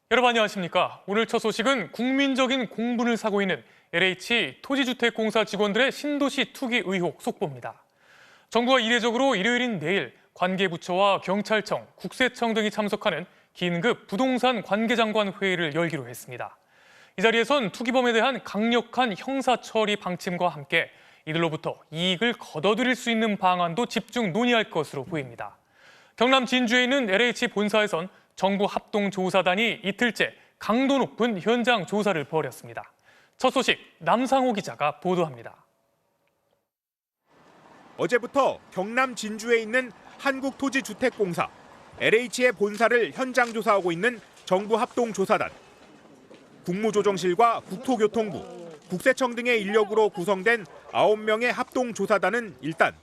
여러분 안녕하십니까? 오늘 첫 소식은 국민적인 공분을 사고 있는 LH 토지주택공사 직원들의 신도시 투기 의혹 속보입니다. 정부가 이례적으로 일요일인 내일 관계부처와 경찰청, 국세청 등이 참석하는 긴급 부동산 관계장관 회의를 열기로 했습니다. 이 자리에선 투기범에 대한 강력한 형사처리 방침과 함께 이들로부터 이익을 거둬들일 수 있는 방안도 집중 논의할 것으로 보입니다. 경남 진주에 있는 LH 본사에선 정부 합동조사단이 이틀째 강도 높은 현장 조사를 벌였습니다. 첫 소식 남상호 기자가 보도합니다. 어제부터 경남 진주에 있는 한국토지주택공사 LH의 본사를 현장 조사하고 있는 정부 합동조사단. 국무조정실과 국토교통부, 국세청 등의 인력으로 구성된 9명의 합동조사단은 일단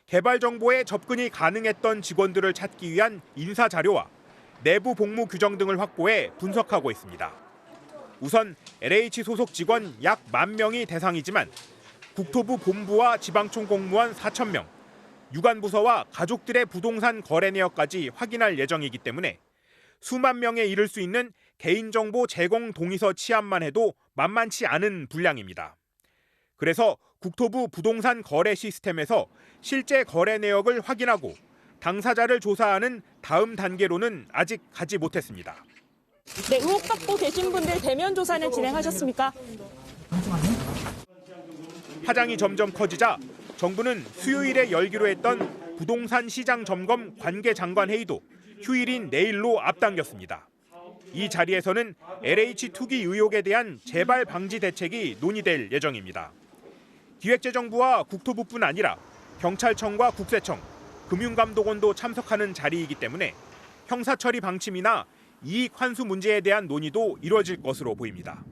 개발 정보에 접근이 가능했던 직원들을 찾기 위한 인사 자료와 내부 복무 규정 등을 확보해 분석하고 있습니다. 우선 LH 소속 직원 약 10,000명이 대상이지만 국토부 본부와 지방총 공무원 4,000명, 유관부서와 가족들의 부동산 거래 내역까지 확인할 예정이기 때문에 수만 명에 이를 수 있는 개인정보 제공 동의서 취합만 해도 만만치 않은 분량입니다. 그래서 국토부 부동산 거래 시스템에서 실제 거래 내역을 확인하고 당사자를 조사하는 다음 단계로는 아직 가지 못했습니다. 네, 의혹받고 계신 분들 대면 조사는 진행하셨습니까? 파장이 점점 커지자 정부는 수요일에 열기로 했던 부동산 시장 점검 관계장관 회의도 휴일인 내일로 앞당겼습니다. 이 자리에서는 LH 투기 의혹에 대한 재발 방지 대책이 논의될 예정입니다. 기획재정부와 국토부뿐 아니라 경찰청과 국세청, 금융감독원도 참석하는 자리이기 때문에 형사처리 방침이나 이익 환수 문제에 대한 논의도 이뤄질 것으로 보입니다.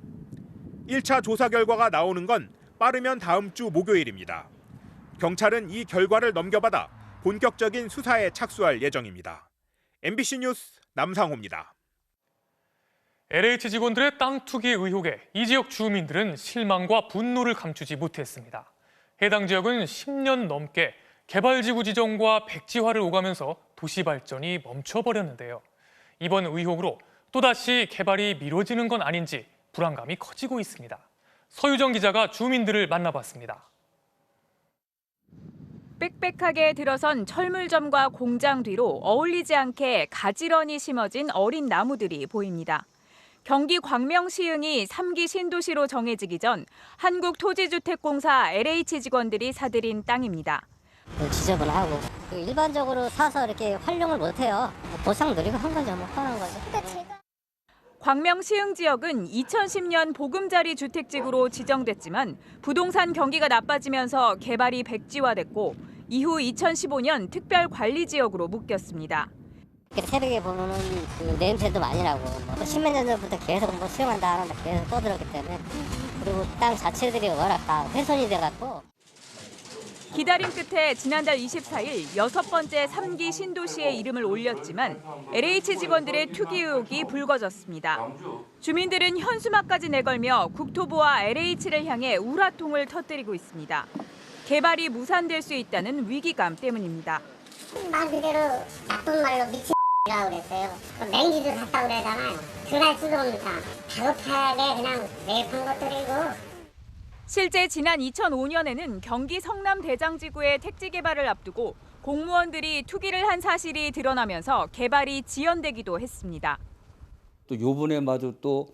1차 조사 결과가 나오는 건 빠르면 다음 주 목요일입니다. 경찰은 이 결과를 넘겨받아 본격적인 수사에 착수할 예정입니다. MBC 뉴스 남상호입니다. LH 직원들의 땅 투기 의혹에 이 지역 주민들은 실망과 분노를 감추지 못했습니다. 해당 지역은 10년 넘게 개발지구 지정과 백지화를 오가면서 도시 발전이 멈춰버렸는데요. 이번 의혹으로 또다시 개발이 미뤄지는 건 아닌지 불안감이 커지고 있습니다. 서유정 기자가 주민들을 만나봤습니다. 빽빽하게 들어선 철물점과 공장 뒤로 어울리지 않게 가지런히 심어진 어린 나무들이 보입니다. 경기 광명시흥이 3기 신도시로 정해지기 전 한국토지주택공사 LH 직원들이 사들인 땅입니다. 지저분하고 일반적으로 사서 이렇게 활용을 못해요. 보상 드리고 한 거죠. 뭐 하는 거죠. 광명시흥 지역은 2010년 보금자리 주택지구로 지정됐지만 부동산 경기가 나빠지면서 개발이 백지화됐고 이후 2015년 특별관리지역으로 묶였습니다. 새벽에 보면은 그 냄새도 많이 나고 십몇 년 전부터 계속 수용한다 하는데 계속 떠들었기 때문에 그리고 땅 자체들이 워낙 다 훼손이 돼갖고. 기다림 끝에 지난달 24일 6번째 3기 신도시의 이름을 올렸지만 LH 직원들의 투기 의혹이 불거졌습니다. 주민들은 현수막까지 내걸며 국토부와 LH를 향해 우라통을 터뜨리고 있습니다. 개발이 무산될 수 있다는 위기감 때문입니다. 말 그대로 나쁜 말로 미친이라고 그랬어요. 맹지도 샀다고 그러잖아요. 그날 수도 없다. 다급하게 그냥 매입한 것들이고. 실제 지난 2005년에는 경기 성남 대장지구의 택지 개발을 앞두고 공무원들이 투기를 한 사실이 드러나면서 개발이 지연되기도 했습니다. 또 요번에마저 또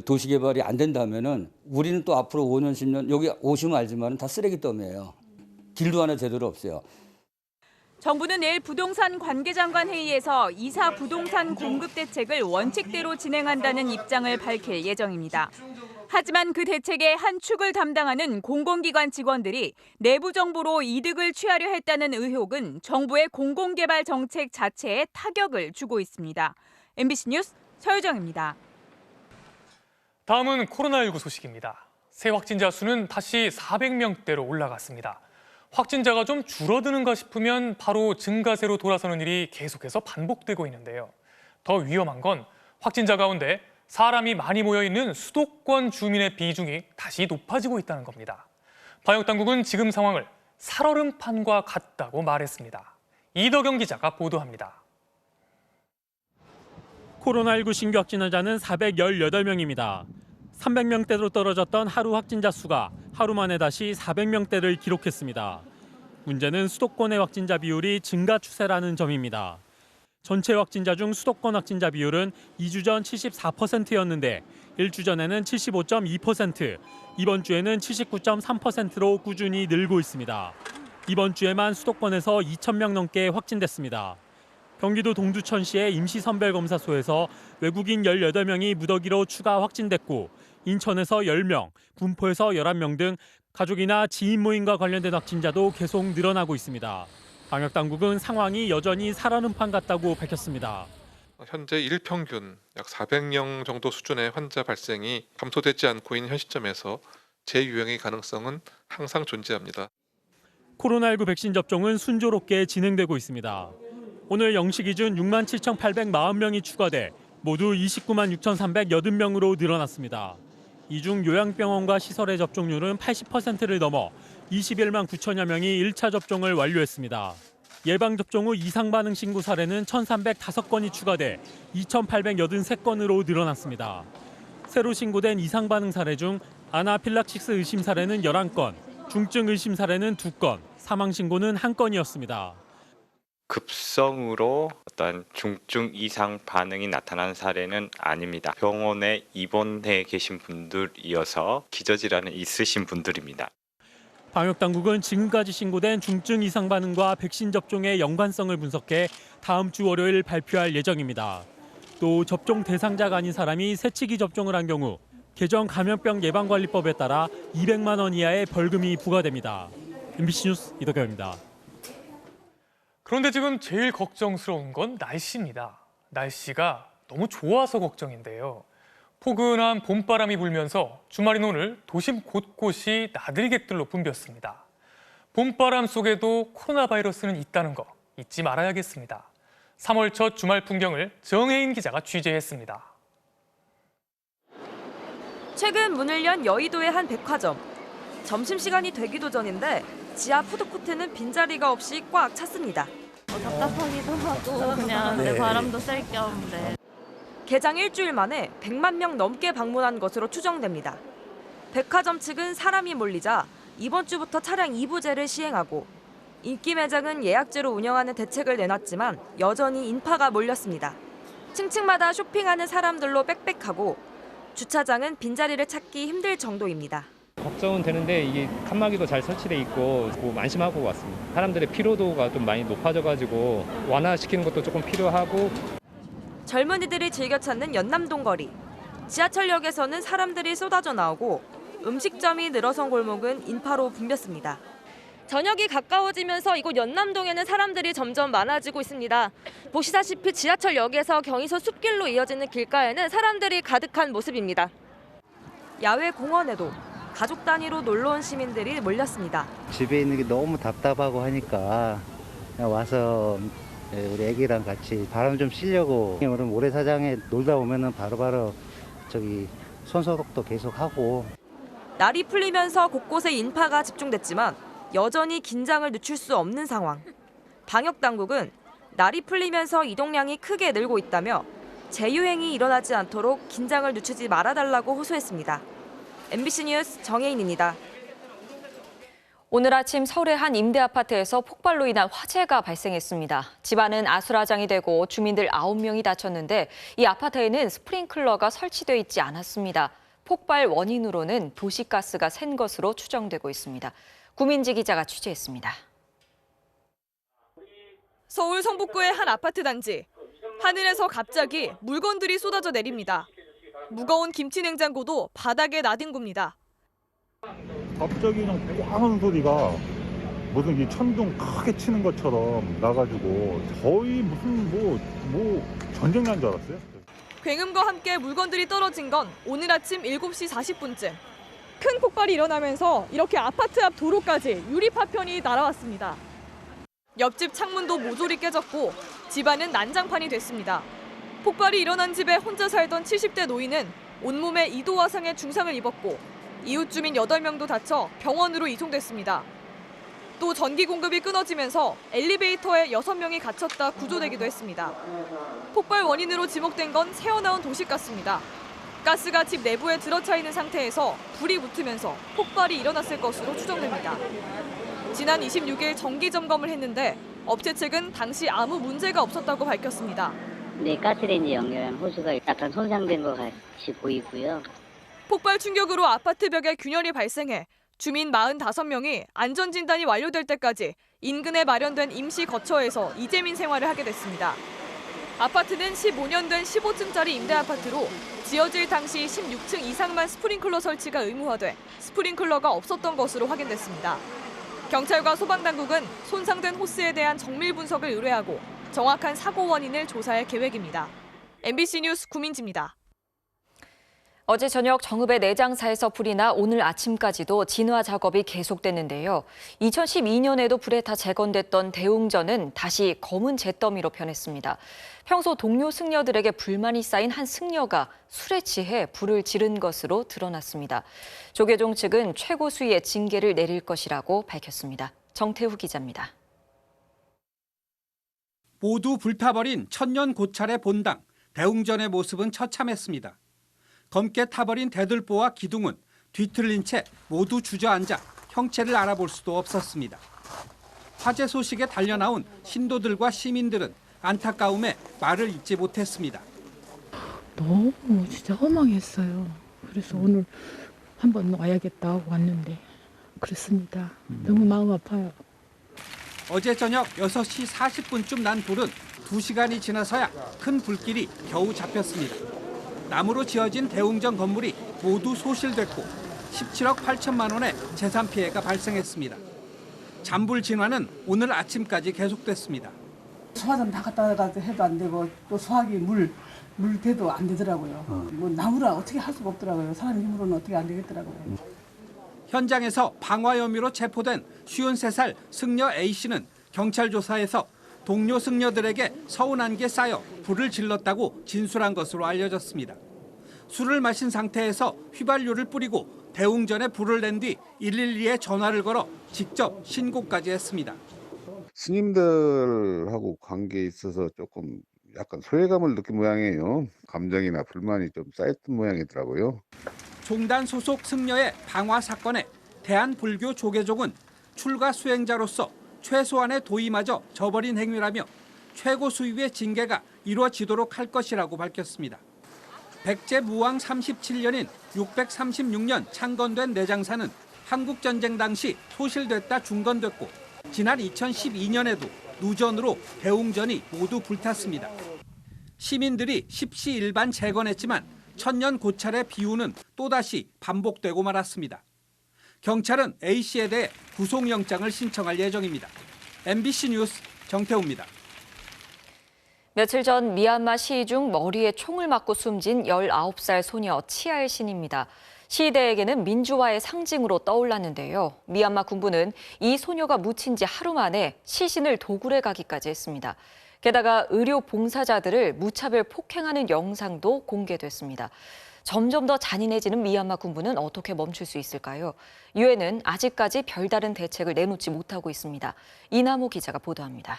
도시 개발이 안 된다면은 우리는 또 앞으로 5년, 10년 여기 오시면 알지만 다 쓰레기더미예요. 길도 하나 제대로 없어요. 정부는 내일 부동산 관계장관 회의에서 2사 부동산 공급 대책을 원칙대로 진행한다는 입장을 밝힐 예정입니다. 하지만 그 대책의 한 축을 담당하는 공공기관 직원들이 내부 정보로 이득을 취하려 했다는 의혹은 정부의 공공개발 정책 자체에 타격을 주고 있습니다. MBC 뉴스 서유정입니다. 다음은 코로나19 소식입니다. 새 확진자 수는 다시 400명대로 올라갔습니다. 확진자가 좀 줄어드는가 싶으면 바로 증가세로 돌아서는 일이 계속해서 반복되고 있는데요. 더 위험한 건 확진자 가운데 사람이 많이 모여있는 수도권 주민의 비중이 다시 높아지고 있다는 겁니다. 방역당국은 지금 상황을 살얼음판과 같다고 말했습니다. 이덕영 기자가 보도합니다. 코로나19 신규 확진자는 418명입니다. 300명대로 떨어졌던 하루 확진자 수가 하루 만에 다시 400명대를 기록했습니다. 문제는 수도권의 확진자 비율이 증가 추세라는 점입니다. 전체 확진자 중 수도권 확진자 비율은 2주 전 74%였는데 1주 전에는 75.2%, 이번 주에는 79.3%로 꾸준히 늘고 있습니다. 이번 주에만 수도권에서 2,000명 넘게 확진됐습니다. 경기도 동두천시의 임시선별검사소에서 외국인 18명이 무더기로 추가 확진됐고 인천에서 10명, 군포에서 11명 등 가족이나 지인 모임과 관련된 확진자도 계속 늘어나고 있습니다. 방역당국은 상황이 여전히 살얼음판 같다고 밝혔습니다. 현재 일평균 약 400명 정도 수준의 환자 발생이 감소되지 않고 있는 현 시점에서 재유행의 가능성은 항상 존재합니다. 코로나19 백신 접종은 순조롭게 진행되고 있습니다. 오늘 0시 기준 67,840명이 추가돼 모두 29만 6,380명으로 늘어났습니다. 이 중 요양병원과 시설의 접종률은 80%를 넘어 21만 9천여 명이 1차 접종을 완료했습니다. 예방접종 후 이상 반응 신고 사례는 1,305건이 추가돼 2,883건으로 늘어났습니다. 새로 신고된 이상 반응 사례 중 아나필락시스 의심 사례는 11건, 중증 의심 사례는 2건, 사망 신고는 1건이었습니다. 급성으로 어떤 중증 이상 반응이 나타난 사례는 아닙니다. 병원에 입원해 계신 분들이어서 기저질환이 있으신 분들입니다. 방역당국은 지금까지 신고된 중증 이상 반응과 백신 접종의 연관성을 분석해 다음 주 월요일 발표할 예정입니다. 또 접종 대상자가 아닌 사람이 새치기 접종을 한 경우 개정 감염병 예방관리법에 따라 200만 원 이하의 벌금이 부과됩니다. MBC 뉴스 이덕경입니다. 그런데 지금 제일 걱정스러운 건 날씨입니다. 날씨가 너무 좋아서 걱정인데요. 포근한 봄바람이 불면서 주말인 오늘 도심 곳곳이 나들이객들로 붐볐습니다. 봄바람 속에도 코로나 바이러스는 있다는 거 잊지 말아야겠습니다. 3월 첫 주말 풍경을 정혜인 기자가 취재했습니다. 최근 문을 연 여의도의 한 백화점. 점심시간이 되기도 전인데 지하 푸드코트는 빈자리가 없이 꽉 찼습니다. 답답하기도 하고 그냥 바람도 쐴 겸. 개장 일주일 만에 100만 명 넘게 방문한 것으로 추정됩니다. 백화점 측은 사람이 몰리자 이번 주부터 차량 2부제를 시행하고 인기 매장은 예약제로 운영하는 대책을 내놨지만 여전히 인파가 몰렸습니다. 층층마다 쇼핑하는 사람들로 빽빽하고 주차장은 빈자리를 찾기 힘들 정도입니다. 걱정은 되는데 이게 칸막이도 잘 설치돼 있고 안심하고 왔습니다. 사람들의 피로도가 좀 많이 높아져가지고 완화시키는 것도 조금 필요하고. 젊은이들이 즐겨 찾는 연남동 거리. 지하철역에서는 사람들이 쏟아져 나오고 음식점이 늘어선 골목은 인파로 붐볐습니다. 저녁이 가까워지면서 이곳 연남동에는 사람들이 점점 많아지고 있습니다. 보시다시피 지하철역에서 경의선 숲길로 이어지는 길가에는 사람들이 가득한 모습입니다. 야외 공원에도 가족 단위로 놀러온 시민들이 몰렸습니다. 집에 있는 게 너무 답답하고 하니까 그냥 와서 우리 애기랑 같이 바람 좀 쐬려고. 오늘 모래사장에 놀다 오면은 바로바로 손소독도 계속 하고. 날이 풀리면서 곳곳에 인파가 집중됐지만 여전히 긴장을 늦출 수 없는 상황. 방역당국은 날이 풀리면서 이동량이 크게 늘고 있다며 재유행이 일어나지 않도록 긴장을 늦추지 말아달라고 호소했습니다. MBC 뉴스 정혜인입니다. 오늘 아침 서울의 한 임대 아파트에서 폭발로 인한 화재가 발생했습니다. 집안은 아수라장이 되고 주민들 9명이 다쳤는데 이 아파트에는 스프링클러가 설치돼 있지 않았습니다. 폭발 원인으로는 도시가스가 샌 것으로 추정되고 있습니다. 구민지 기자가 취재했습니다. 서울 성북구의 한 아파트 단지. 하늘에서 갑자기 물건들이 쏟아져 내립니다. 무거운 김치 냉장고도 바닥에 나뒹굽니다. 갑자기 그냥 꽝 소리가 무슨 이 천둥 크게 치는 것처럼 나가지고 거의 무슨 뭐 전쟁 난 줄 알았어요. 굉음과 함께 물건들이 떨어진 건 오늘 아침 7시 40분쯤. 큰 폭발이 일어나면서 이렇게 아파트 앞 도로까지 유리 파편이 날아왔습니다. 옆집 창문도 모조리 깨졌고 집안은 난장판이 됐습니다. 폭발이 일어난 집에 혼자 살던 70대 노인은 온몸에 2도 화상의 중상을 입었고 이웃 주민 8명도 다쳐 병원으로 이송됐습니다. 또 전기 공급이 끊어지면서 엘리베이터에 6명이 갇혔다 구조되기도 했습니다. 폭발 원인으로 지목된 건 새어나온 도시가스입니다. 가스가 집 내부에 들어차 있는 상태에서 불이 붙으면서 폭발이 일어났을 것으로 추정됩니다. 지난 26일 정기 점검을 했는데 업체 측은 당시 아무 문제가 없었다고 밝혔습니다. 네, 가스레인지 연결한 호스가 약간 손상된 것 같이 보이고요. 폭발 충격으로 아파트 벽에 균열이 발생해 주민 45명이 안전진단이 완료될 때까지 인근에 마련된 임시 거처에서 이재민 생활을 하게 됐습니다. 아파트는 15년 된 15층짜리 임대아파트로 지어질 당시 16층 이상만 스프링클러 설치가 의무화돼 스프링클러가 없었던 것으로 확인됐습니다. 경찰과 소방당국은 손상된 호스에 대한 정밀 분석을 의뢰하고 정확한 사고 원인을 조사할 계획입니다. MBC 뉴스 구민지입니다. 어제 저녁 정읍의 내장사에서 불이 나 오늘 아침까지도 진화 작업이 계속됐는데요. 2012년에도 불에 타 재건됐던 대웅전은 다시 검은 잿더미로 변했습니다. 평소 동료 승려들에게 불만이 쌓인 한 승려가 술에 취해 불을 지른 것으로 드러났습니다. 조계종 측은 최고 수위의 징계를 내릴 것이라고 밝혔습니다. 정태후 기자입니다. 모두 불타버린 천년 고찰의 본당, 대웅전의 모습은 처참했습니다. 검게 타버린 대들보와 기둥은 뒤틀린 채 모두 주저앉아 형체를 알아볼 수도 없었습니다. 화재 소식에 달려나온 신도들과 시민들은 안타까움에 말을 잇지 못했습니다. 너무 진짜 허망했어요. 그래서 오늘 한번 와야겠다 하고 왔는데 그렇습니다. 너무 마음 아파요. 어제 저녁 6시 40분쯤 난 불은 2시간이 지나서야 큰 불길이 겨우 잡혔습니다. 나무로 지어진 대웅전 건물이 모두 소실됐고 17억 8천만 원의 재산 피해가 발생했습니다. 잔불 진화는 오늘 아침까지 계속됐습니다. 소화전 다 갖다 해도 안 되고 또 소화기 물 대도 안 되더라고요. 뭐 나무라 어떻게 할 수가 없더라고요. 사람 힘으로는 어떻게 안 되겠더라고요. 현장에서 방화 혐의로 체포된 53살 승려 A씨는 경찰 조사에서 동료 승려들에게 서운한 게 쌓여 불을 질렀다고 진술한 것으로 알려졌습니다. 술을 마신 상태에서 휘발유를 뿌리고 대웅전에 불을 낸 뒤 112에 전화를 걸어 직접 신고까지 했습니다. 스님들하고 관계에 있어서 조금 약간 소외감을 느낀 모양이에요. 감정이나 불만이 좀 쌓였던 모양이더라고요. 종단 소속 승려의 방화 사건에 대한불교 조계종은 출가 수행자로서 최소한의 도의마저 저버린 행위라며 최고 수위의 징계가 이루어지도록 할 것이라고 밝혔습니다. 백제 무왕 37년인 636년 창건된 내장사는 한국전쟁 당시 소실됐다 중건됐고 지난 2012년에도 누전으로 대웅전이 모두 불탔습니다. 시민들이 십시일반 재건했지만 천년 고찰의 비유는 또다시 반복되고 말았습니다. 경찰은 A씨에 대해 구속영장을 신청할 예정입니다. MBC 뉴스 정태우입니다. 며칠 전 미얀마 시위 중 머리에 총을 맞고 숨진 19살 소녀 치알신입니다. 시위대에게는 민주화의 상징으로 떠올랐는데요. 미얀마 군부는 이 소녀가 묻힌 지 하루 만에 시신을 도굴해 가기까지 했습니다. 게다가 의료 봉사자들을 무차별 폭행하는 영상도 공개됐습니다. 점점 더 잔인해지는 미얀마 군부는 어떻게 멈출 수 있을까요? 유엔은 아직까지 별다른 대책을 내놓지 못하고 있습니다. 이남호 기자가 보도합니다.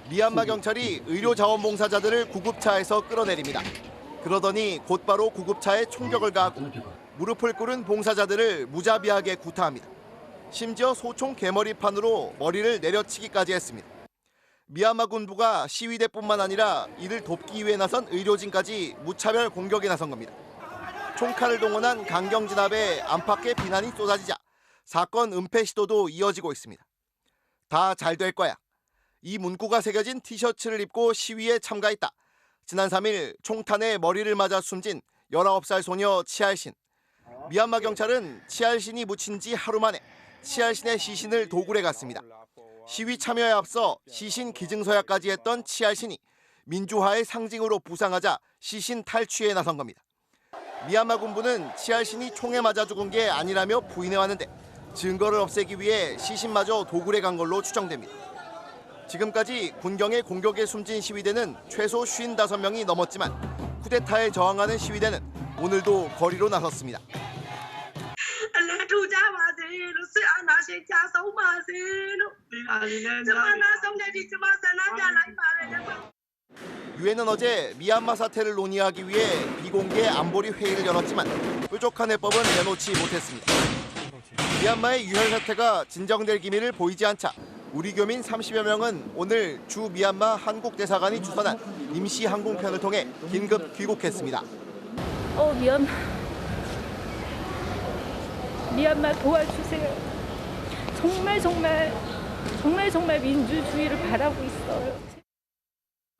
미얀마 경찰이 의료자원봉사자들을 구급차에서 끌어내립니다. 그러더니 곧바로 구급차에 총격을 가하고 무릎을 꿇은 봉사자들을 무자비하게 구타합니다. 심지어 소총 개머리판으로 머리를 내려치기까지 했습니다. 미얀마 군부가 시위대뿐만 아니라 이를 돕기 위해 나선 의료진까지 무차별 공격에 나선 겁니다. 총칼을 동원한 강경 진압에 안팎의 비난이 쏟아지자 사건 은폐 시도도 이어지고 있습니다. 다 잘 될 거야. 이 문구가 새겨진 티셔츠를 입고 시위에 참가했다. 지난 3일 총탄에 머리를 맞아 숨진 19살 소녀 치알신. 미얀마 경찰은 치알신이 묻힌 지 하루 만에 치알신의 시신을 도굴해 갔습니다. 시위 참여에 앞서 시신 기증서약까지 했던 치알신이 민주화의 상징으로 부상하자 시신 탈취에 나선 겁니다. 미얀마 군부는 치알신이 총에 맞아 죽은 게 아니라며 부인해왔는데 증거를 없애기 위해 시신마저 도굴해 간 걸로 추정됩니다. 지금까지 군경의 공격에 숨진 시위대는 최소 55명이 넘었지만 쿠데타에 저항하는 시위대는 오늘도 거리로 나섰습니다. cha sống mà xin chứ mà nó sống đây thì chứ mà sao nó cha lấy mà rồi 유엔은 어제 미얀마 사태를 논의하기 위해 비공개 안보리 회의를 열었지만 뾰족한 해법은 내놓지 못했습니다. 미얀마의 유혈 사태가 진정될 기미를 보이지 않자 우리 교민 30여 명은 오늘 주 미얀마 한국 대사관이 주선한 임시 항공편을 통해 긴급 귀국했습니다. 미얀마 도와주세요. 정말 민주주의를 바라고 있어요.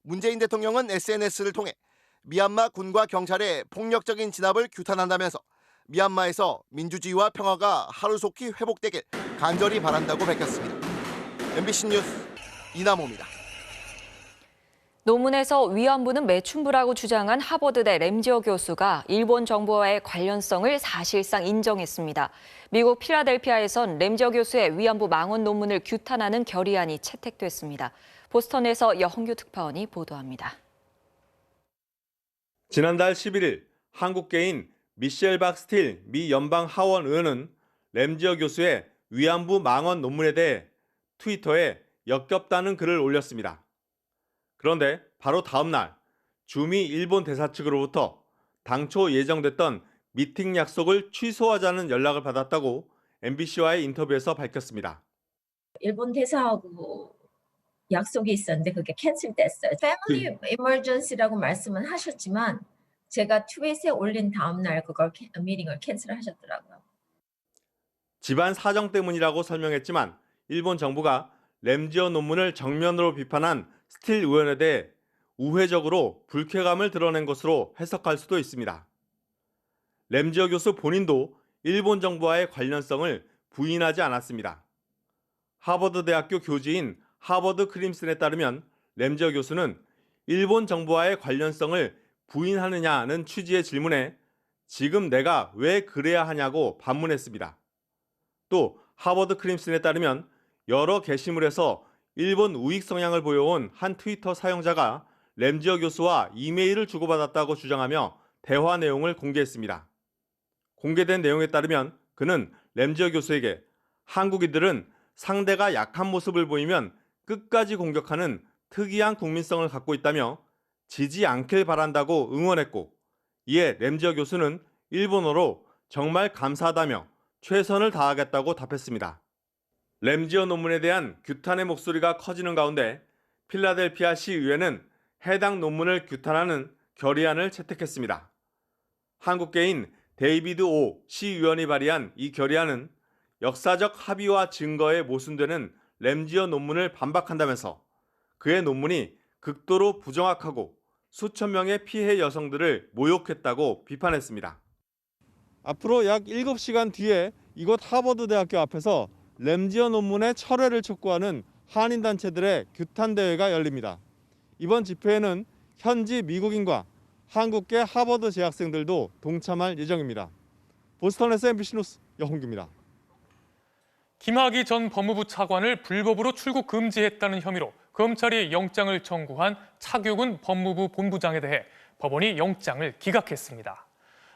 문재인 대통령은 SNS를 통해 미얀마 군과 경찰의 폭력적인 진압을 규탄한다면서 미얀마에서 민주주의와 평화가 하루속히 회복되길 간절히 바란다고 밝혔습니다. MBC 뉴스 이남호입니다. 논문에서 위안부는 매춘부라고 주장한 하버드대 램지어 교수가 일본 정부와의 관련성을 사실상 인정했습니다. 미국 필라델피아에선 램지어 교수의 위안부 망언 논문을 규탄하는 결의안이 채택됐습니다. 보스턴에서 여홍규 특파원이 보도합니다. 지난달 11일 한국계인 미셸 박 스틸 미 연방 하원 의원은 램지어 교수의 위안부 망언 논문에 대해 트위터에 역겹다는 글을 올렸습니다. 그런데 바로 다음 날 주미 일본 대사 측으로부터 당초 예정됐던 미팅 약속을 취소하자는 연락을 받았다고 MBC와의 인터뷰에서 밝혔습니다. 일본 대사하고 약속이 있었는데 그게 캔슬됐어요. 패밀리 이머전시라고 말씀은 하셨지만 제가 트윗에 올린 다음 날 그걸 미팅을 캔슬하셨더라고요. 집안 사정 때문이라고 설명했지만 일본 정부가 램지어 논문을 정면으로 비판한 스틸 의원에 대해 우회적으로 불쾌감을 드러낸 것으로 해석할 수도 있습니다. 램지어 교수 본인도 일본 정부와의 관련성을 부인하지 않았습니다. 하버드 대학교 교지인 하버드 크림슨에 따르면 램지어 교수는 일본 정부와의 관련성을 부인하느냐는 취지의 질문에 지금 내가 왜 그래야 하냐고 반문했습니다. 또 하버드 크림슨에 따르면 여러 게시물에서 일본 우익 성향을 보여온 한 트위터 사용자가 램지어 교수와 이메일을 주고받았다고 주장하며 대화 내용을 공개했습니다. 공개된 내용에 따르면 그는 램지어 교수에게 한국인들은 상대가 약한 모습을 보이면 끝까지 공격하는 특이한 국민성을 갖고 있다며 지지 않길 바란다고 응원했고, 이에 램지어 교수는 일본어로 정말 감사하다며 최선을 다하겠다고 답했습니다. 램지어 논문에 대한 규탄의 목소리가 커지는 가운데 필라델피아 시의회는 해당 논문을 규탄하는 결의안을 채택했습니다. 한국계인 데이비드 오 시의원이 발의한 이 결의안은 역사적 합의와 증거에 모순되는 램지어 논문을 반박한다면서 그의 논문이 극도로 부정확하고 수천 명의 피해 여성들을 모욕했다고 비판했습니다. 앞으로 약 7시간 뒤에 이곳 하버드 대학교 앞에서 램지어 논문의 철회를 촉구하는 한인단체들의 규탄 대회가 열립니다. 이번 집회에는 현지 미국인과 한국계 하버드 재학생들도 동참할 예정입니다. 보스턴에서 MBC 뉴스 여홍규입니다. 김학의 전 법무부 차관을 불법으로 출국 금지했다는 혐의로 검찰이 영장을 청구한 차규근 법무부 본부장에 대해 법원이 영장을 기각했습니다.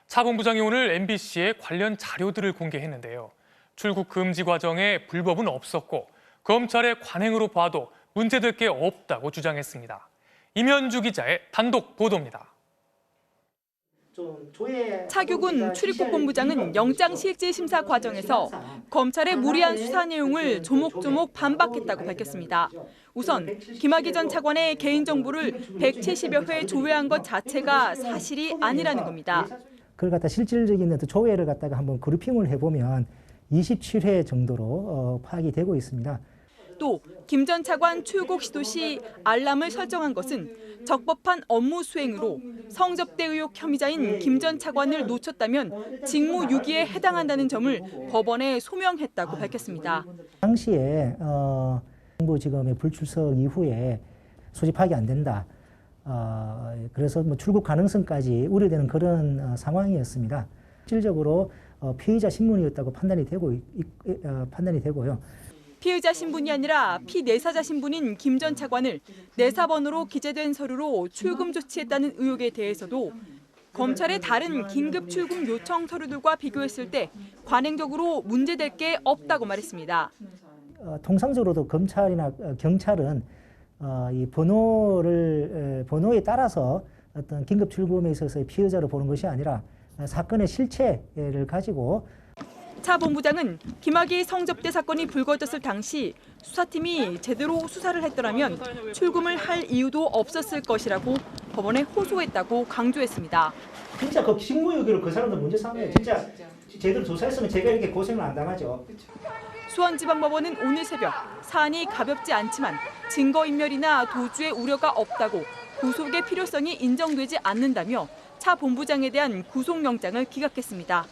차 본부장이 오늘 MBC에 관련 자료들을 공개했는데요. 출국 금지 과정에 불법은 없었고 검찰의 관행으로 봐도 문제될 게 없다고 주장했습니다. 임현주 기자의 단독 보도입니다. 차규근 출입국 본부장은 영장 실질 심사 과정에서 검찰의 무리한 수사 내용을 조목조목 반박했다고 밝혔습니다. 우선 김학의 전 차관의 개인정보를 170여 회 조회한 것 자체가 사실이 아니라는 겁니다. 그걸 갖다 실질적인 조회를 갖다가 한번 그룹핑을 해보면 27회 정도로 파악이 되고 있습니다. 또 김 전 차관 출국 시도 시 알람을 설정한 것은 적법한 업무 수행으로 성접대 의혹 혐의자인 김 전 차관을 놓쳤다면 직무유기에 해당한다는 점을 법원에 소명했다고 밝혔습니다. 당시에 정부지검의 불출석 이후에 소집 파악이 안 된다. 그래서 출국 가능성까지 우려되는 그런 상황이었습니다. 실질적으로 피의자 신분이었다고 판단이 되고요. 피의자 신분이 아니라 피내사자 신분인 김 전 차관을 내사번호로 기재된 서류로 출금 조치했다는 의혹에 대해서도 검찰의 다른 긴급 출금 요청 서류들과 비교했을 때 관행적으로 문제될 게 없다고 말했습니다. 통상적으로도 검찰이나 경찰은 이 번호에 따라서 어떤 긴급 출금에 있어서 피해자를 보는 것이 아니라 사건의 실체를 가지고. 차 본부장은 김학의 성접대 사건이 불거졌을 당시 수사팀이 제대로 수사를 했더라면 출금을 할 이유도 없었을 것이라고 법원에 호소했다고 강조했습니다. 진짜 그 직무유기로 그 사람들 문제 삼아요. 진짜 제대로 조사했으면 제가 이렇게 고생을 안 당하죠. 수원지방법원은 오늘 새벽 사안이 가볍지 않지만 증거인멸이나 도주의 우려가 없다고 구속의 필요성이 인정되지 않는다며 차 본부장에 대한 구속영장을 기각했습니다.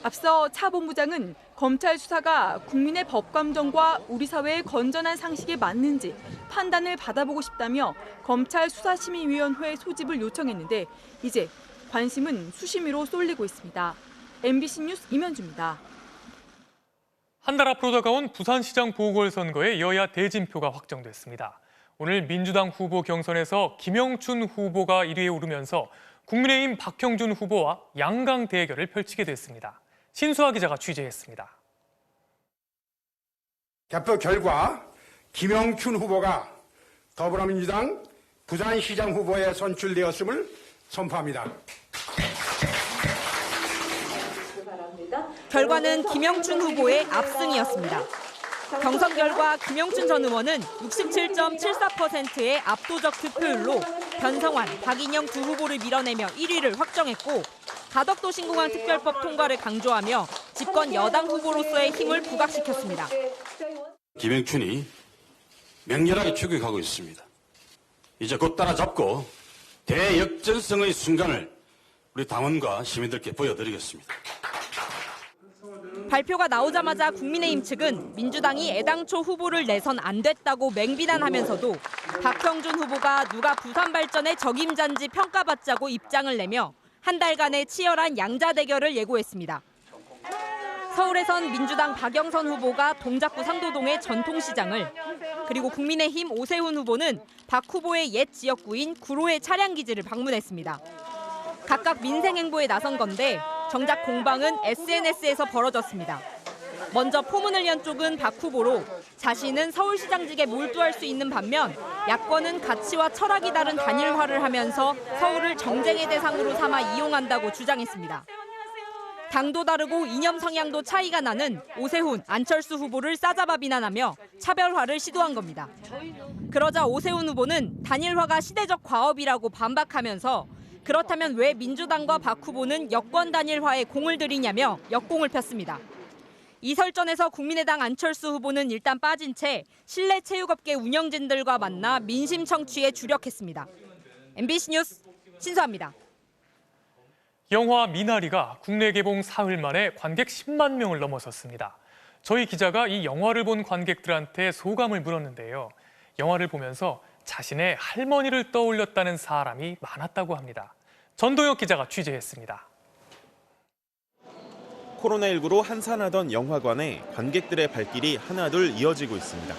앞서 차 본부장은 검찰 수사가 국민의 법감정과 우리 사회의 건전한 상식에 맞는지 판단을 받아보고 싶다며 검찰 수사심의위원회 소집을 요청했는데 이제 관심은 수심위로 쏠리고 있습니다. MBC 뉴스 임현주입니다. 한 달 앞으로 다가온 부산시장 보궐선거에 여야 대진표가 확정됐습니다. 오늘 민주당 후보 경선에서 김영춘 후보가 1위에 오르면서 국민의힘 박형준 후보와 양강 대결을 펼치게 됐습니다. 신수아 기자가 취재했습니다. 개표 결과 김영춘 후보가 더불어민주당 부산시장 후보에 선출되었음을 선포합니다. 결과는 김영춘 후보의 압승이었습니다. 경선 결과 김영춘 전 의원은 67.74%의 압도적 득표율로 변성환, 박인영 두 후보를 밀어내며 1위를 확정했고 가덕도 신공항 특별법 통과를 강조하며 집권 여당 후보로서의 힘을 부각시켰습니다. 김영춘이 맹렬하게 추격하고 있습니다. 이제 곧 따라잡고 대역전성의 순간을 우리 당원과 시민들께 보여드리겠습니다. 발표가 나오자마자 국민의힘 측은 민주당이 애당초 후보를 내선 안 됐다고 맹비난하면서도 박형준 후보가 누가 부산 발전의 적임자인지 평가받자고 입장을 내며 한 달간의 치열한 양자 대결을 예고했습니다. 서울에선 민주당 박영선 후보가 동작구 상도동의 전통시장을, 그리고 국민의힘 오세훈 후보는 박 후보의 옛 지역구인 구로의 차량기지를 방문했습니다. 각각 민생 행보에 나선 건데 정작 공방은 SNS에서 벌어졌습니다. 먼저 포문을 연 쪽은 박 후보로 자신은 서울시장직에 몰두할 수 있는 반면 야권은 가치와 철학이 다른 단일화를 하면서 서울을 정쟁의 대상으로 삼아 이용한다고 주장했습니다. 당도 다르고 이념 성향도 차이가 나는 오세훈, 안철수 후보를 싸잡아 비난하며 차별화를 시도한 겁니다. 그러자 오세훈 후보는 단일화가 시대적 과업이라고 반박하면서 그렇다면 왜 민주당과 박 후보는 여권 단일화에 공을 들이냐며 역공을 폈습니다. 이 설전에서 국민의당 안철수 후보는 일단 빠진 채 실내 체육업계 운영진들과 만나 민심 청취에 주력했습니다. MBC 뉴스 신수아입니다. 영화 미나리가 국내 개봉 사흘 만에 관객 10만 명을 넘어섰습니다. 저희 기자가 이 영화를 본 관객들한테 소감을 물었는데요. 영화를 보면서 자신의 할머니를 떠올렸다는 사람이 많았다고 합니다. 전동혁 기자가 취재했습니다. 코로나19로 한산하던 영화관에 관객들의 발길이 하나둘 이어지고 있습니다.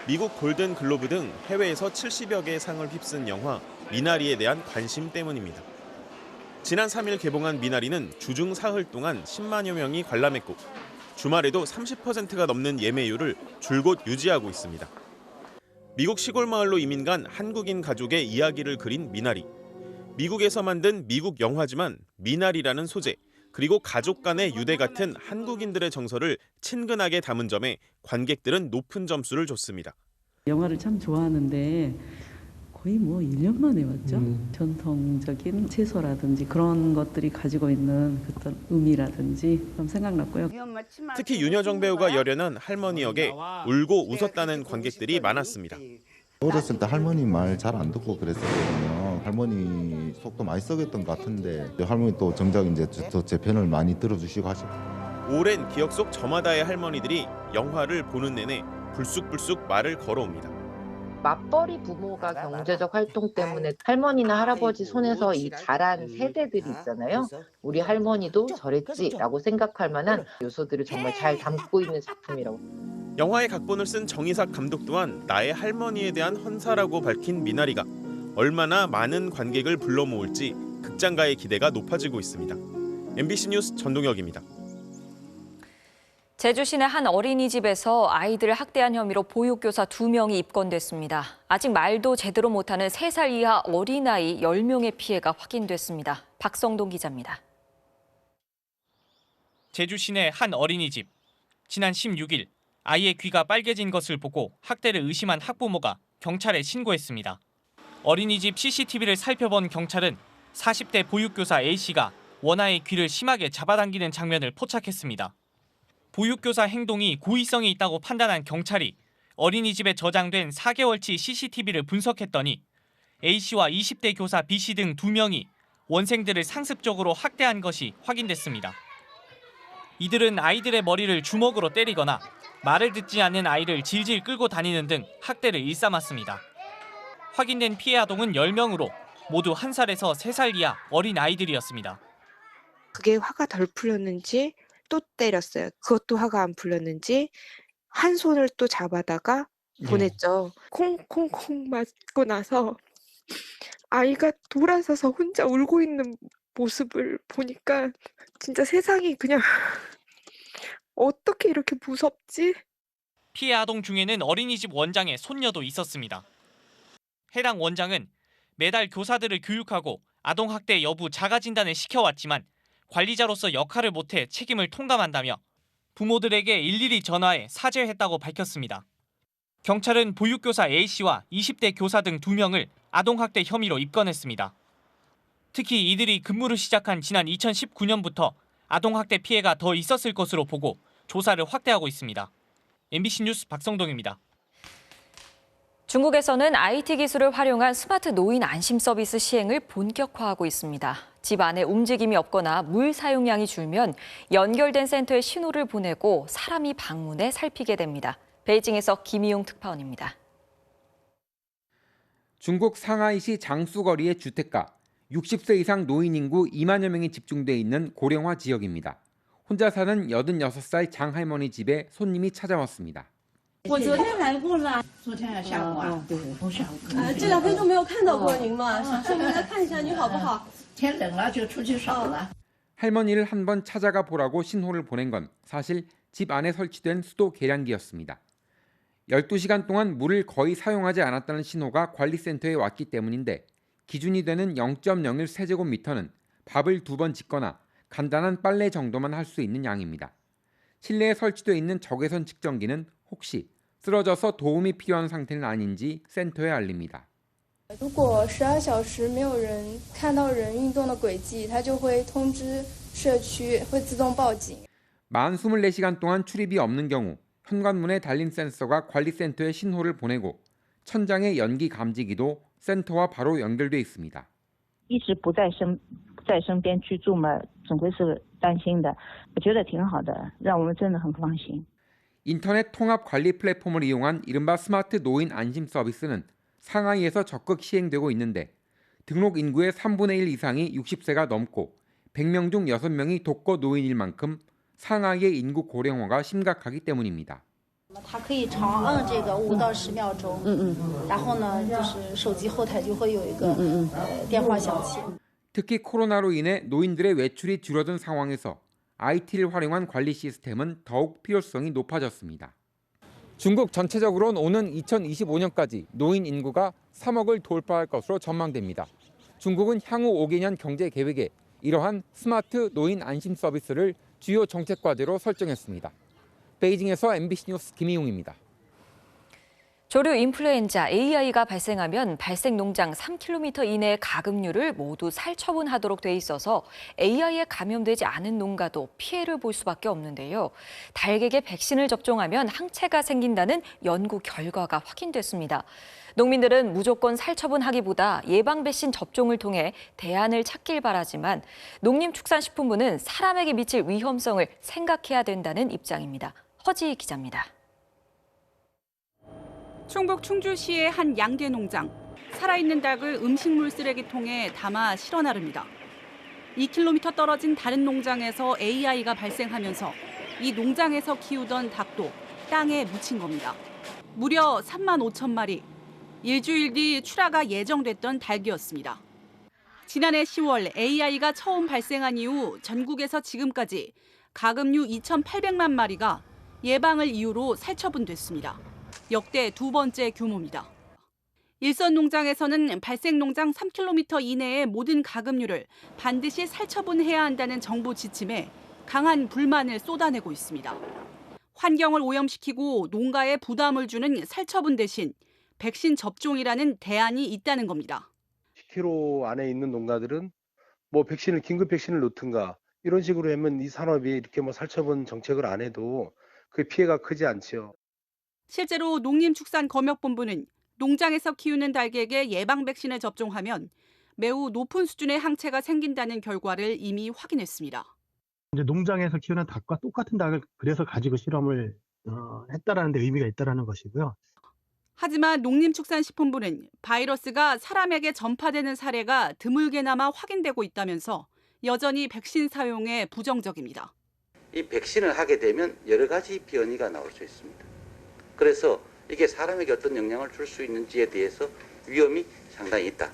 미국 골든 글로브 등 해외에서 70여 개의 상을 휩쓴 영화 미나리에 대한 관심 때문입니다. 지난 3일 개봉한 미나리는 주중 사흘 동안 10만여 명이 관람했고 주말에도 30%가 넘는 예매율을 줄곧 유지하고 있습니다. 미국 시골 마을로 이민 간 한국인 가족의 이야기를 그린 미나리. 미국에서 만든 미국 영화지만 미나리라는 소재, 그리고 가족 간의 유대 같은 한국인들의 정서를 친근하게 담은 점에 관객들은 높은 점수를 줬습니다. 영화를 참 좋아하는데 거의 1년 만에 왔죠. 전통적인 채소라든지 그런 것들이 가지고 있는 어떤 의미라든지 좀 생각났고요. 특히 윤여정 배우가 열연한 할머니 역에 울고 웃었다는 관객들이 많았습니다. 어렸을 때 할머니 말 잘 안 듣고 그랬었거든요. 할머니 속도 많이 썩였던 것 같은데 할머니 또 정작 이제 제 편을 많이 들어주시고 하시고. 오랜 기억 속 저마다의 할머니들이 영화를 보는 내내 불쑥불쑥 말을 걸어옵니다. 맞벌이 부모가 경제적 활동 때문에 할머니나 할아버지 손에서 이 자란 세대들이 있잖아요. 우리 할머니도 저랬지라고 생각할 만한 요소들을 정말 잘 담고 있는 작품이라고. 영화의 각본을 쓴 정의삭 감독 또한 나의 할머니에 대한 헌사라고 밝힌 미나리가 얼마나 많은 관객을 불러 모을지 입장가의 기대가 높아지고 있습니다. MBC 뉴스 전동혁입니다. 제주 시내 한 어린이집에서 아이들을 학대한 혐의로 보육교사 2명이 입건됐습니다. 아직 말도 제대로 못하는 3살 이하 어린아이 10명의 피해가 확인됐습니다. 박성동 기자입니다. 제주 시내 한 어린이집. 지난 16일 아이의 귀가 빨개진 것을 보고 학대를 의심한 학부모가 경찰에 신고했습니다. 어린이집 CCTV를 살펴본 경찰은 40대 보육교사 A씨가 원아이의 귀를 심하게 잡아당기는 장면을 포착했습니다. 보육교사 행동이 고의성이 있다고 판단한 경찰이 어린이집에 저장된 4개월치 CCTV를 분석했더니 A씨와 20대 교사 B씨 등 2명이 원생들을 상습적으로 학대한 것이 확인됐습니다. 이들은 아이들의 머리를 주먹으로 때리거나 말을 듣지 않는 아이를 질질 끌고 다니는 등 학대를 일삼았습니다. 확인된 피해 아동은 10명으로 모두 1살에서 3살 이하 어린 아이들이었습니다. 그게 화가 덜 풀렸는지 또 때렸어요. 그것도 화가 안 풀렸는지 한 손을 또 잡아다가 보냈죠. 콩콩콩 맞고 나서 아이가 돌아서서 혼자 울고 있는 모습을 보니까 진짜 세상이 그냥 어떻게 이렇게 무섭지? 피해 아동 중에는 어린이집 원장의 손녀도 있었습니다. 해당 원장은 매달 교사들을 교육하고 아동학대 여부 자가진단을 시켜왔지만 관리자로서 역할을 못해 책임을 통감한다며 부모들에게 일일이 전화해 사죄했다고 밝혔습니다. 경찰은 보육교사 A씨와 20대 교사 등 2명을 아동학대 혐의로 입건했습니다. 특히 이들이 근무를 시작한 지난 2019년부터 아동학대 피해가 더 있었을 것으로 보고 조사를 확대하고 있습니다. MBC 뉴스 박성동입니다. 중국에서는 IT 기술을 활용한 스마트 노인 안심 서비스 시행을 본격화하고 있습니다. 집 안에 움직임이 없거나 물 사용량이 줄면 연결된 센터에 신호를 보내고 사람이 방문해 살피게 됩니다. 베이징에서 김희용 특파원입니다. 중국 상하이시 장수거리의 주택가, 60세 이상 노인 인구 2만여 명이 집중돼 있는 고령화 지역입니다. 혼자 사는 86살 장할머니 집에 손님이 찾아왔습니다. 我昨天来过了，昨天下午啊，对，下午。这2天都没有看到过您嘛，想说您来看一下您好不好？天冷了就出去耍了。 할머니를 한번 찾아가 보라고 신호를 보낸 건 사실 집 안에 설치된 수도 계량기였습니다. 12시간 동안 물을 거의 사용하지 않았다는 신호가 관리센터에 왔기 때문인데 기준이 되는 0.01 세제곱미터는 밥을 2번 짓거나 간단한 빨래 정도만 할 수 있는 양입니다. 실내에 설치되어 있는 적외선 측정기는 혹시 쓰러져서 도움이 필요한 상태는 아닌지 센터에 알립니다. 如果12小时没有人看到人运动的轨迹，它就会通知社区，会自动报警。만 24시간 동안 출입이 없는 경우 현관문에 달린 센서가 관리센터에 신호를 보내고 천장의 연기 감지기도 센터와 바로 연결돼 있습니다. 一直不在身边居住嘛，总归是担心的。我觉得挺好的，让我们真的很放心。 인터넷 통합 관리 플랫폼을 이용한 이른바 스마트 노인 안심 서비스는 상하이에서 적극 시행되고 있는데 등록 인구의 3분의 1 이상이 60세가 넘고 100명 중 6명이 독거 노인일 만큼 상하이의 인구 고령화가 심각하기 때문입니다. 它可以长按这个5到10秒钟，然后呢，就是手机后台就会有一个电话响起。 특히 코로나로 인해 노인들의 외출이 줄어든 상황에서 IT를 활용한 관리 시스템은 더욱 필요성이 높아졌습니다. 중국 전체적으로는 오는 2025년까지 노인 인구가 3억을 돌파할 것으로 전망됩니다. 중국은 향후 5개년 경제 계획에 이러한 스마트 노인 안심 서비스를 주요 정책 과제로 설정했습니다. 베이징에서 MBC 뉴스 김희용입니다. 조류 인플루엔자 AI가 발생하면 발생 농장 3km 이내의 가금류를 모두 살처분하도록 돼 있어서 AI에 감염되지 않은 농가도 피해를 볼 수밖에 없는데요. 닭에게 백신을 접종하면 항체가 생긴다는 연구 결과가 확인됐습니다. 농민들은 무조건 살처분하기보다 예방 백신 접종을 통해 대안을 찾길 바라지만 농림축산식품부는 사람에게 미칠 위험성을 생각해야 된다는 입장입니다. 허지희 기자입니다. 충북 충주시의 한 양대 농장. 살아있는 닭을 음식물 쓰레기통에 담아 실어 나릅니다. 2km 떨어진 다른 농장에서 AI가 발생하면서 이 농장에서 키우던 닭도 땅에 묻힌 겁니다. 무려 3만 5천 마리. 일주일 뒤 출하가 예정됐던 닭이었습니다. 지난해 10월 AI가 처음 발생한 이후 전국에서 지금까지 가금류 2,800만 마리가 예방을 이유로 살처분됐습니다. 역대 두 번째 규모입니다. 일선 농장에서는 발생 농장 3km 이내의 모든 가금류를 반드시 살처분해야 한다는 정부 지침에 강한 불만을 쏟아내고 있습니다. 환경을 오염시키고 농가에 부담을 주는 살처분 대신 백신 접종이라는 대안이 있다는 겁니다. 10km 안에 있는 농가들은 뭐 긴급 백신을 놓든가 이런 식으로 하면 이 산업이 이렇게 뭐 살처분 정책을 안 해도 그 피해가 크지 않지요. 실제로 농림축산검역본부는 농장에서 키우는 닭에게 예방 백신을 접종하면 매우 높은 수준의 항체가 생긴다는 결과를 이미 확인했습니다. 이제 농장에서 키우는 닭과 똑같은 닭을 그래서 가지고 실험을 했다라는 데 의미가 있다라는 것이고요. 하지만 농림축산식품부는 바이러스가 사람에게 전파되는 사례가 드물게나마 확인되고 있다면서 여전히 백신 사용에 부정적입니다. 이 백신을 하게 되면 여러 가지 변이가 나올 수 있습니다. 그래서 이게 사람에게 어떤 영향을 줄 수 있는지에 대해서 위험이 상당히 있다.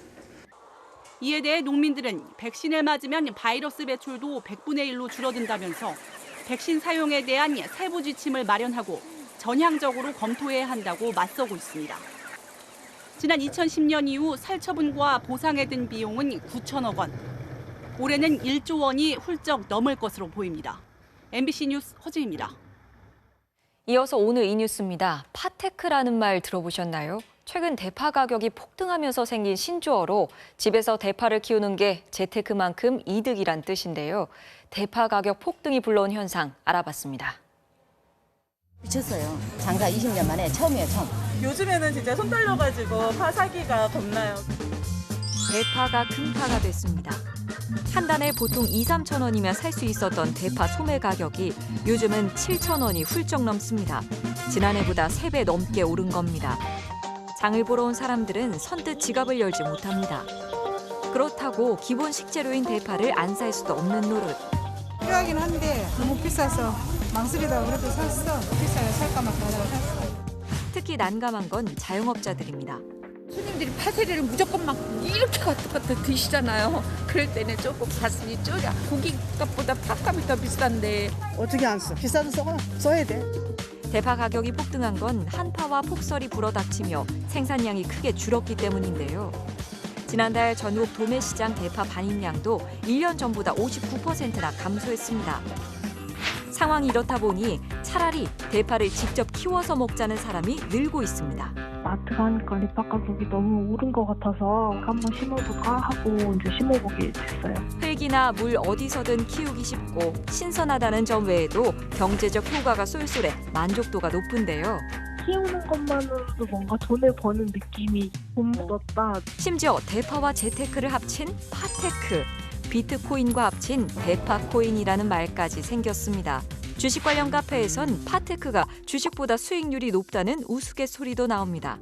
이에 대해 농민들은 백신을 맞으면 바이러스 배출도 100분의 1로 줄어든다면서 백신 사용에 대한 세부 지침을 마련하고 전향적으로 검토해야 한다고 맞서고 있습니다. 지난 2010년 이후 살처분과 보상에 든 비용은 9천억 원. 올해는 1조 원이 훌쩍 넘을 것으로 보입니다. MBC 뉴스 허지입니다. 이어서 오늘 이 뉴스입니다. 파테크라는 말 들어보셨나요? 최근 대파 가격이 폭등하면서 생긴 신조어로 집에서 대파를 키우는 게 재테크만큼 이득이란 뜻인데요. 대파 가격 폭등이 불러온 현상 알아봤습니다. 미쳤어요. 장사 20년 만에 처음이에요, 처음. 요즘에는 진짜 손 떨려가지고 파 사기가 겁나요. 대파가 금파가 됐습니다. 한 단에 보통 2, 3천 원이면 살 수 있었던 대파 소매 가격이 요즘은 7천 원이 훌쩍 넘습니다. 지난해보다 3배 넘게 오른 겁니다. 장을 보러 온 사람들은 선뜻 지갑을 열지 못합니다. 그렇다고 기본 식재료인 대파를 안 살 수도 없는 노릇. 필요하긴 한데 너무 비싸서 망설이다가 그래도 샀어. 비싸요. 살까 말까 하다가 샀어. 특히 난감한 건 자영업자들입니다. 손님들이 파세리를 무조건 막 이렇게 갖다 드시잖아요. 그럴 때는 조금 가슴이 쫄아. 고기값보다 팥값이 더 비싼데. 어떻게 안 써? 비싸도 써야 돼. 대파 가격이 폭등한 건 한파와 폭설이 불어닥치며 생산량이 크게 줄었기 때문인데요. 지난달 전국 도매시장 대파 반입량도 1년 전보다 59%나 감소했습니다. 상황이 이렇다 보니 차라리 대파를 직접 키워서 먹자는 사람이 늘고 있습니다. 마트 가니까 대파 가격이 너무 오른 것 같아서 한번 심어볼까 하고 이제 심어보게 됐어요. 흙이나 물 어디서든 키우기 쉽고 신선하다는 점 외에도 경제적 효과가 쏠쏠해 만족도가 높은데요. 키우는 것만으로도 뭔가 돈을 버는 느낌이 좀 묻었다. 심지어 대파와 재테크를 합친 파테크, 비트코인과 합친 대파코인이라는 말까지 생겼습니다. 주식 관련 카페에선 파테크가 주식보다 수익률이 높다는 우스갯소리도 나옵니다.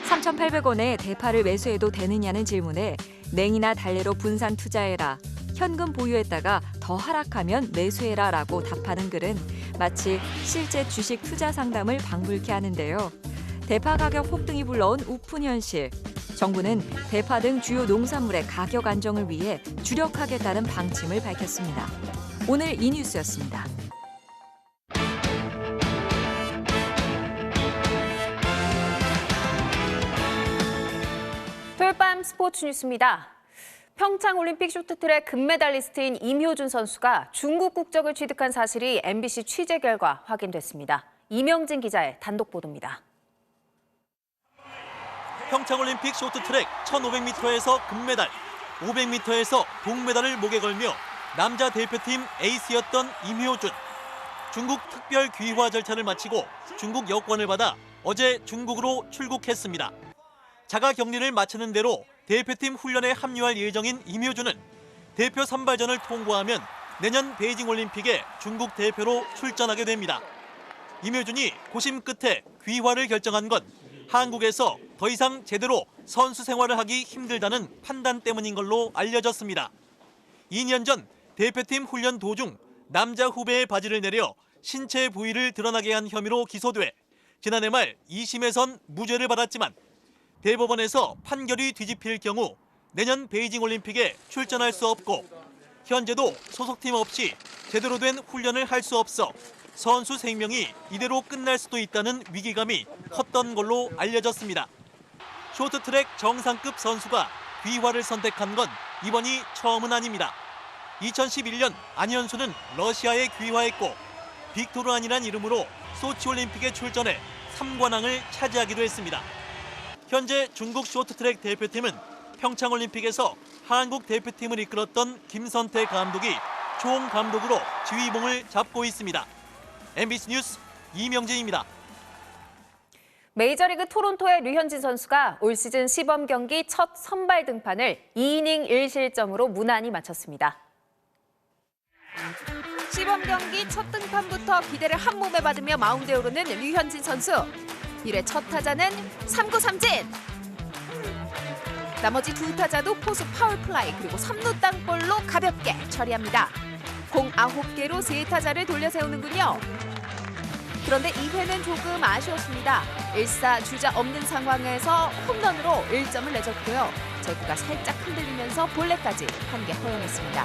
3,800원에 대파를 매수해도 되느냐는 질문에 냉이나 달래로 분산 투자해라, 현금 보유했다가 더 하락하면 매수해라 라고 답하는 글은 마치 실제 주식 투자 상담을 방불케 하는데요. 대파 가격 폭등이 불러온 우픈 현실. 정부는 대파 등 주요 농산물의 가격 안정을 위해 주력하겠다는 방침을 밝혔습니다. 오늘 이 뉴스였습니다. 토요일 밤 스포츠 뉴스입니다. 평창올림픽 쇼트트랙 금메달리스트인 임효준 선수가 중국 국적을 취득한 사실이 MBC 취재 결과 확인됐습니다. 이명진 기자의 단독 보도입니다. 평창올림픽 쇼트트랙 1500m에서 금메달, 500m에서 동메달을 목에 걸며 남자 대표팀 에이스였던 임효준. 중국 특별 귀화 절차를 마치고 중국 여권을 받아 어제 중국으로 출국했습니다. 자가 격리를 마치는 대로 대표팀 훈련에 합류할 예정인 임효준은 대표 선발전을 통과하면 내년 베이징 올림픽에 중국 대표로 출전하게 됩니다. 임효준이 고심 끝에 귀화를 결정한 건 한국에서 더 이상 제대로 선수 생활을 하기 힘들다는 판단 때문인 걸로 알려졌습니다. 2년 전 대표팀 훈련 도중 남자 후배의 바지를 내려 신체 부위를 드러나게 한 혐의로 기소돼 지난해 말 2심에선 무죄를 받았지만 대법원에서 판결이 뒤집힐 경우 내년 베이징 올림픽에 출전할 수 없고 현재도 소속팀 없이 제대로 된 훈련을 할 수 없어 선수 생명이 이대로 끝날 수도 있다는 위기감이 컸던 걸로 알려졌습니다. 쇼트트랙 정상급 선수가 귀화를 선택한 건 이번이 처음은 아닙니다. 2011년 안현수는 러시아에 귀화했고 빅토르안이란 이름으로 소치올림픽에 출전해 3관왕을 차지하기도 했습니다. 현재 중국 쇼트트랙 대표팀은 평창올림픽에서 한국 대표팀을 이끌었던 김선태 감독이 총감독으로 지휘봉을 잡고 있습니다. MBC 뉴스 이명재입니다. 메이저리그 토론토의 류현진 선수가 올 시즌 시범 경기 첫 선발 등판을 2이닝 1실점으로 무난히 마쳤습니다. 시범 경기 첫 등판부터 기대를 한 몸에 받으며 마운드에 오르는 류현진 선수. 1회 첫 타자는 3구 삼진. 나머지 두 타자도 포수 파울 플라이 그리고 3루 땅볼로 가볍게 처리합니다. 공 9개로 세 타자를 돌려 세우는군요. 그런데 2회는 조금 아쉬웠습니다. 1사 주자 없는 상황에서 홈런으로 1점을 내줬고요. 제구가 살짝 흔들리면서 볼넷까지 한 개 허용했습니다.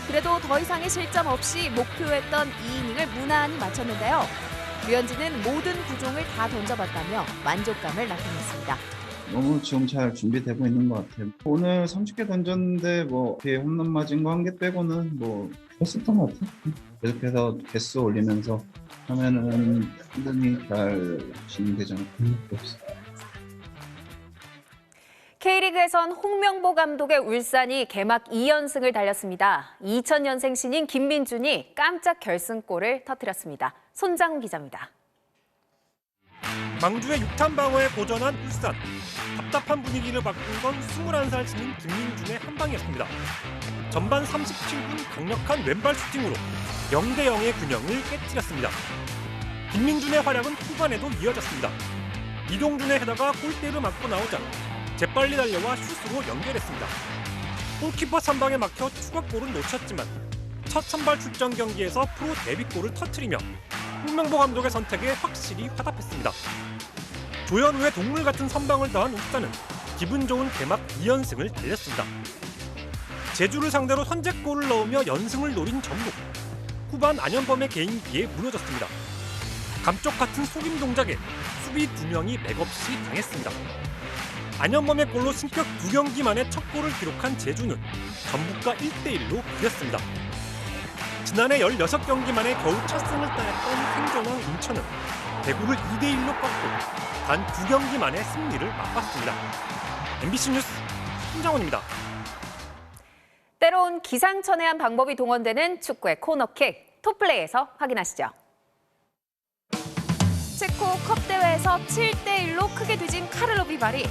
그래도 더 이상의 실점 없이 목표했던 2이닝을 무난히 마쳤는데요. 류현진은 모든 구종을 다 던져봤다며 만족감을 나타냈습니다. 너무 지금 잘 준비되고 있는 것 같아요. 오늘 30개 던졌는데 뒤에 홈런 맞은 거 1개 빼고는 했었던 것 같아요. 계속해서 개수 올리면서 하면은 충분히 잘 진행되지 않을까 싶습니다. K리그에선 홍명보 감독의 울산이 개막 2연승을 달렸습니다. 2000년생 신인 김민준이 깜짝 결승골을 터뜨렸습니다. 손장훈 기자입니다. 망주의 6탄 방어에 고전한 울산. 답답한 분위기를 바꾼 건 21살 신인 김민준의 한 방이었습니다. 전반 37분 강력한 왼발 슈팅으로 0대0의 균형을 깨뜨렸습니다. 김민준의 활약은 후반에도 이어졌습니다. 이동준의 헤더가 골대를 맞고 나오자 재빨리 달려와 슛으로 연결했습니다. 골키퍼 선방에 막혀 추가골은 놓쳤지만 첫 선발 출전 경기에서 프로 데뷔골을 터뜨리며 홍명보 감독의 선택에 확실히 화답했습니다. 조현우의 동물 같은 선방을 더한 울산은 기분 좋은 개막 2연승을 달렸습니다. 제주를 상대로 선제골을 넣으며 연승을 노린 전북. 후반 안현범의 개인기에 무너졌습니다. 감쪽 같은 속임 동작에 수비 2명이 맥없이 당했습니다. 안현범의 골로 승격 2경기 만에 첫 골을 기록한 제주는 전북과 1대1로 비겼습니다. 지난해 16경기 만에 겨우 첫 승을 따냈던 생존왕 인천은 대구를 2대1로 꺾고 단 2경기 만에 승리를 맛봤습니다. MBC 뉴스 손장훈입니다. 때로운 기상천외한 방법이 동원되는 축구의 코너킥, 톱플레이에서 확인하시죠. 체코 컵 대회에서 7대1로 크게 뒤진 카를로 비발이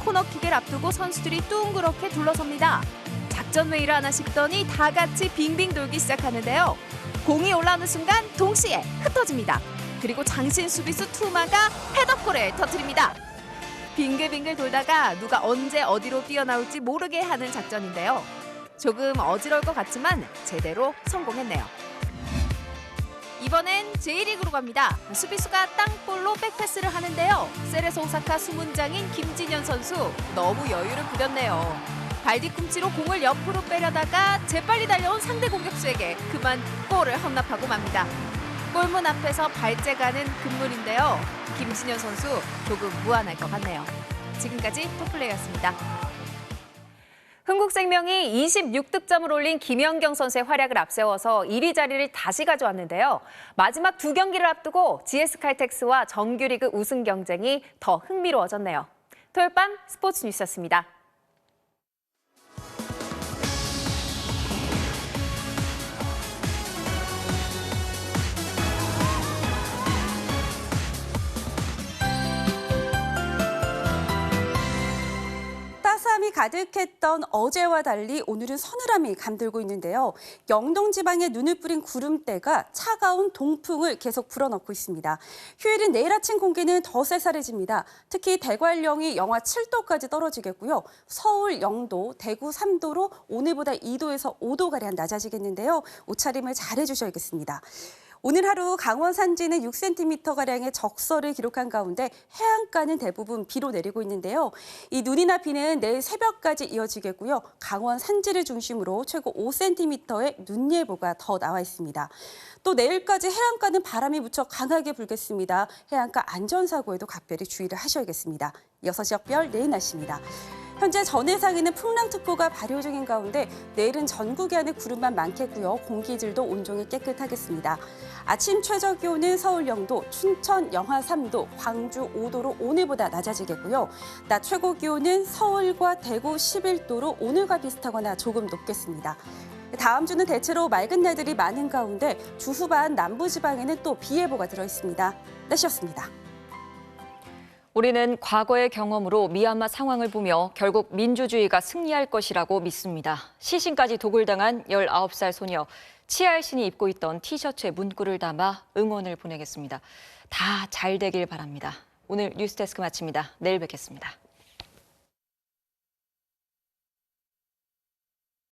코너킥을 앞두고 선수들이 둥그렇게 둘러섭니다. 작전 회의를 하나 싶더니 다 같이 빙빙 돌기 시작하는데요. 공이 올라오는 순간 동시에 흩어집니다. 그리고 장신 수비수 투마가 헤더골을 터뜨립니다. 빙글빙글 돌다가 누가 언제 어디로 뛰어나올지 모르게 하는 작전인데요. 조금 어지러울 것 같지만 제대로 성공했네요. 이번엔 J리그로 갑니다. 수비수가 땅볼로 백패스를 하는데요. 세레소 오사카 수문장인 김진현 선수 너무 여유를 부렸네요. 발 뒤꿈치로 공을 옆으로 빼려다가 재빨리 달려온 상대 공격수에게 그만 골을 헌납하고 맙니다. 골문 앞에서 발재가는 금물인데요. 김진현 선수 조금 무안할 것 같네요. 지금까지 톱플레이였습니다. 흥국생명이 26득점을 올린 김연경 선수의 활약을 앞세워서 1위 자리를 다시 가져왔는데요. 마지막 2경기를 앞두고 GS칼텍스와 정규리그 우승 경쟁이 더 흥미로워졌네요. 토요일 밤 스포츠 뉴스였습니다. 따스함이 가득했던 어제와 달리 오늘은 서늘함이 감돌고 있는데요. 영동 지방에 눈을 뿌린 구름대가 차가운 동풍을 계속 불어넣고 있습니다. 휴일인 내일 아침 공기는 더 쌀쌀해집니다. 특히 대관령이 영하 7도까지 떨어지겠고요. 서울 0도, 대구 3도로 오늘보다 2도에서 5도가량 낮아지겠는데요. 옷차림을 잘 해주셔야겠습니다. 오늘 하루 강원 산지는 6cm가량의 적설을 기록한 가운데 해안가는 대부분 비로 내리고 있는데요. 이 눈이나 비는 내일 새벽까지 이어지겠고요. 강원 산지를 중심으로 최고 5cm의 눈 예보가 더 나와 있습니다. 또 내일까지 해안가는 바람이 무척 강하게 불겠습니다. 해안가 안전사고에도 각별히 주의를 하셔야겠습니다. 이어서 지역별 내일 날씨입니다. 현재 전해상에는 풍랑특보가 발효 중인 가운데 내일은 전국에 안에 구름만 많겠고요. 공기질도 온종일 깨끗하겠습니다. 아침 최저 기온은 서울 0도, 춘천 영하 3도, 광주 5도로 오늘보다 낮아지겠고요. 낮 최고 기온은 서울과 대구 11도로 오늘과 비슷하거나 조금 높겠습니다. 다음 주는 대체로 맑은 날들이 많은 가운데 주 후반 남부지방에는 또 비 예보가 들어있습니다. 날씨였습니다. 우리는 과거의 경험으로 미얀마 상황을 보며 결국 민주주의가 승리할 것이라고 믿습니다. 시신까지 도굴당한 19살 소녀. 치알신이 입고 있던 티셔츠에 문구를 담아 응원을 보내겠습니다. 다 잘 되길 바랍니다. 오늘 뉴스데스크 마칩니다. 내일 뵙겠습니다.